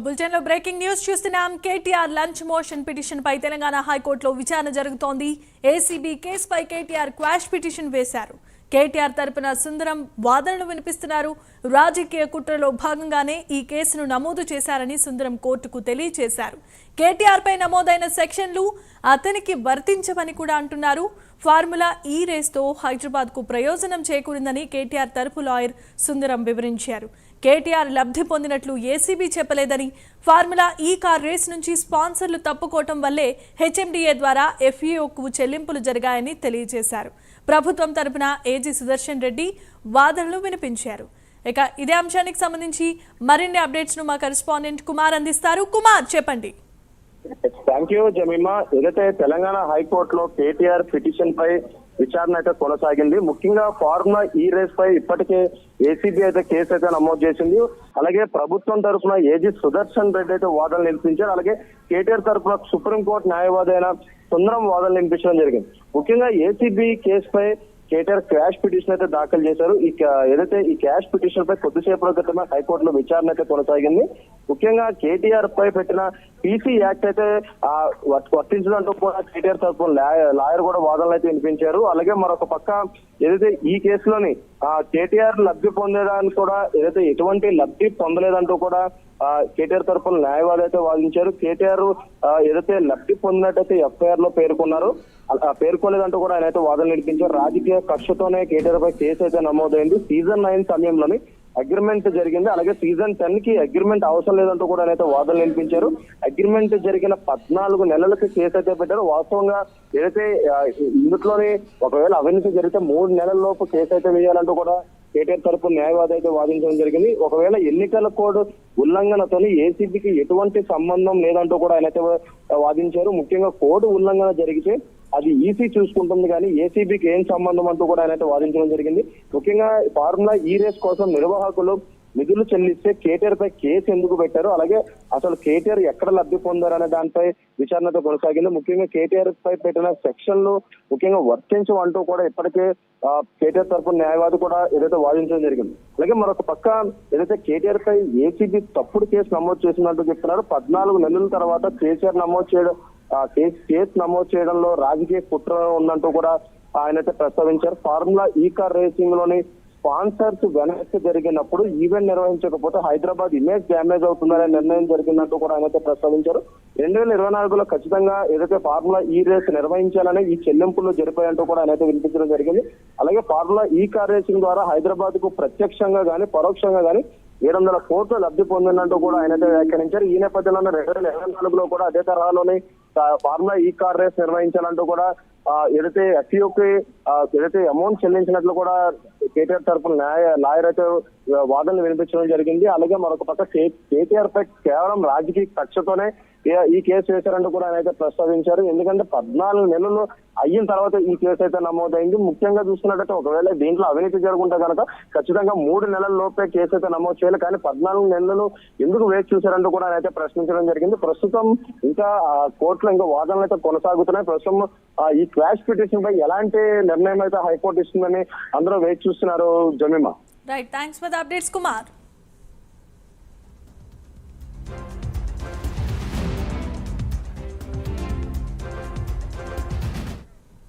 Bulletin లో breaking news చూస్తున్నాం. KTR lunch motion petition పై తెలంగాణ హైకోర్టులో విచారణ జరుగుతోంది. ఏసీబీ కేసుపై కేటీఆర్ క్వాష్ పిటిషన్ వేశారు. కేటీఆర్ తరపున సుందరం వాదనలు వినిపిస్తున్నారు. రాజకీయ కుట్రలో భాగంగానే ఈ కేసును నమోదు చేశారని సుందరం కోర్టుకు తెలియజేశారు. కేటీఆర్ పై నమోదైన సెక్షన్లు అతనికి వర్తించవని కూడా అంటున్నారు. ఫార్ములా ఈ రేస్తో హైదరాబాద్ కు ప్రయోజనం చేకూరిందని కేటీఆర్ తరపు లాయర్ సుందరం వివరించారు. కేటీఆర్ లబ్ధి పొందినట్లు ఏసీబీ చెప్పలేదని, ఫార్ములా ఈ కార్ రేస్ నుంచి స్పాన్సర్లు తప్పుకోవటం వల్లే హెచ్ఎండిఏ ద్వారా ఎఫ్ఈఓకు చెల్లింపులు జరిగాయని తెలియజేశారు. ప్రభుత్వం తరపున ఏజీ సుదర్శన్ రెడ్డి వాదనలు వినిపించారు. ఇక ఇదే అంశానికి సంబంధించి మరిన్ని అప్డేట్స్ ను మా కరెస్పాండెంట్ కుమార్ అందిస్తారు. కుమార్, చెప్పండి. Thank you Jemimah. ఏదైతే తెలంగాణ హైకోర్టులో కేటీఆర్ పిటిషన్ పై విచారణ అయితే కొనసాగింది. ముఖ్యంగా ఫార్ములా ఈ రేస్ పై ఇప్పటికే ఏసీబీ అయితే కేసు అయితే నమోదు చేసింది. అలాగే ప్రభుత్వం తరఫున ఏజీ సుదర్శన్ రెడ్డి అయితే వాదనలు వినిపించారు. అలాగే కేటీఆర్ తరఫున సుప్రీంకోర్టు న్యాయవాది అయిన సుందరం వాదనలు వినిపించడం జరిగింది. ముఖ్యంగా ఏసీబీ కేసుపై కేటీఆర్ క్యాష్ పిటిషన్ అయితే దాఖలు చేశారు. ఏదైతే ఈ క్యాష్ పిటిషన్ పై కొద్దిసేపటి క్రితమే హైకోర్టులో విచారణ అయితే కొనసాగింది. ముఖ్యంగా కేటీఆర్ పై పెట్టిన పీసీ యాక్ట్ అయితే వర్తించడంతో కూడా కేటీఆర్ తరఫున లాయర్ కూడా వాదనలు అయితే వినిపించారు. అలాగే మరొక పక్క ఏదైతే ఈ కేసులోని కేటీఆర్ లబ్ధి పొందేదానికి కూడా ఏదైతే ఎటువంటి లబ్ధి పొందలేదంటూ కూడా కేటీఆర్ తరఫున న్యాయవాది అయితే వాదించారు. కేటీఆర్ ఏదైతే లబ్ధి పొందినట్టయితే ఎఫ్ఐఆర్ లో పేర్కొన్నారు, పేర్కొలేదంటూ కూడా ఆయన అయితే వాదనలు వినిపించారు. రాజకీయ కక్షతోనే కేటీఆర్ పై కేసు అయితే నమోదైంది. సీజన్ 9 సమయంలోని అగ్రిమెంట్ జరిగింది. అలాగే సీజన్ 10 కి అగ్రిమెంట్ అవసరం లేదంటూ కూడా ఆయన అయితే వాదనలు వినిపించారు. అగ్రిమెంట్ జరిగిన 14 నెలలకు కేసు అయితే పెట్టారు. వాస్తవంగా ఏదైతే ఇందులోని ఒకవేళ అవినీతి జరిగితే 3 నెలల లోపు కేసు అయితే వేయాలంటూ కూడా కేటీఆర్ తరపు న్యాయవాది అయితే వాదించడం జరిగింది. ఒకవేళ ఎన్నికల కోడ్ ఉల్లంఘనతోని ఏసీబీకి ఎటువంటి సంబంధం లేదంటూ కూడా ఆయన అయితే వాదించారు. ముఖ్యంగా కోడ్ ఉల్లంఘన జరిగితే అది ఈసీ చూసుకుంటుంది, కానీ ఏసీబీకి ఏం సంబంధం అంటూ కూడా ఆయన అయితే వాదించడం జరిగింది. ముఖ్యంగా ఫార్ములా ఈ రేస్ కోసం నిర్వాహకులు నిధులు చెల్లిస్తే కేటీఆర్ పై కేసు ఎందుకు పెట్టారు, అలాగే అసలు కేటీఆర్ ఎక్కడ లబ్ధి పొందారనే దానిపై విచారణతో కొనసాగింది. ముఖ్యంగా కేటీఆర్ పై పెట్టిన సెక్షన్లు ముఖ్యంగా వర్తించమంటూ కూడా ఇప్పటికే కేటీఆర్ తరపున న్యాయవాది కూడా ఏదైతే వాదించడం జరిగింది. అలాగే మరొక పక్క ఏదైతే కేటీఆర్ పై ఏసీబీ తప్పుడు కేసు నమోదు చేసినట్టు చెప్తున్నారు. 14 నెలల తర్వాత కేసీఆర్ కేసు నమోదు చేయడంలో రాజకీయ కుట్ర ఉందంటూ కూడా ఆయన అయితే ప్రస్తావించారు. ఫార్ములా ఈ కార్ రేసింగ్ లోని స్పాన్సర్స్ వెనక్కి జరిగినప్పుడు ఈవెంట్ నిర్వహించకపోతే హైదరాబాద్ ఇమేజ్ డ్యామేజ్ అవుతుందనే నిర్ణయం జరిగినట్టు కూడా ఆయన అయితే ప్రస్తావించారు. 2024లో ఖచ్చితంగా ఏదైతే ఫార్ములా ఈ రేస్ నిర్వహించాలని ఈ చెల్లింపులు జరిపాయంటూ కూడా ఆయన అయితే వినిపించడం జరిగింది. అలాగే ఫార్ములా ఈ కార్ రేసింగ్ ద్వారా హైదరాబాద్ కు ప్రత్యక్షంగా గానీ పరోక్షంగా గానీ 700 కోట్లు లబ్ధి పొందినట్టు కూడా ఆయన అయితే వ్యాఖ్యానించారు. ఈ నేపథ్యంలో 2024లో కూడా అదే తరహాలోనే ఫార్ములా ఈ కార్ రేస్ నిర్వహించాలంటూ కూడా ఏదైతే ఎఫ్ఈఓకి ఏదైతే అమౌంట్ చెల్లించినట్లు కూడా కేటీఆర్ తరపున లాయర్ అయితే వాదనలు వినిపించడం జరిగింది. అలాగే మరొక పక్క కేటీఆర్ పై కేవలం రాజకీయ కక్షతోనే ఈ కేసు వేశారంటూ కూడా ఆయన అయితే ప్రస్తావించారు. ఎందుకంటే 14 నెలలు అయిన తర్వాత ఈ కేసు అయితే నమోదైంది. ముఖ్యంగా చూసుకున్నట్టయితే ఒకవేళ దీంట్లో అవినీతి జరుగుంటే కనుక ఖచ్చితంగా 3 నెలల లోపే కేసు అయితే నమోదు చేయాలి. కానీ 14 నెలలు ఎందుకు వేచి చూశారంటూ కూడా ఆయన అయితే ప్రశ్నించడం జరిగింది. ప్రస్తుతం ఇంకా కోర్టులో ఇంకా వాదనలు అయితే కొనసాగుతున్నాయి. ప్రస్తుతం ఈ క్వాష్ పిటిషన్ పై ఎలాంటి నిర్ణయం అయితే హైకోర్టు ఇస్తుందని అందరూ వేచి చూస్తున్నారు. Jemimah. Right, thanks for the updates Kumar.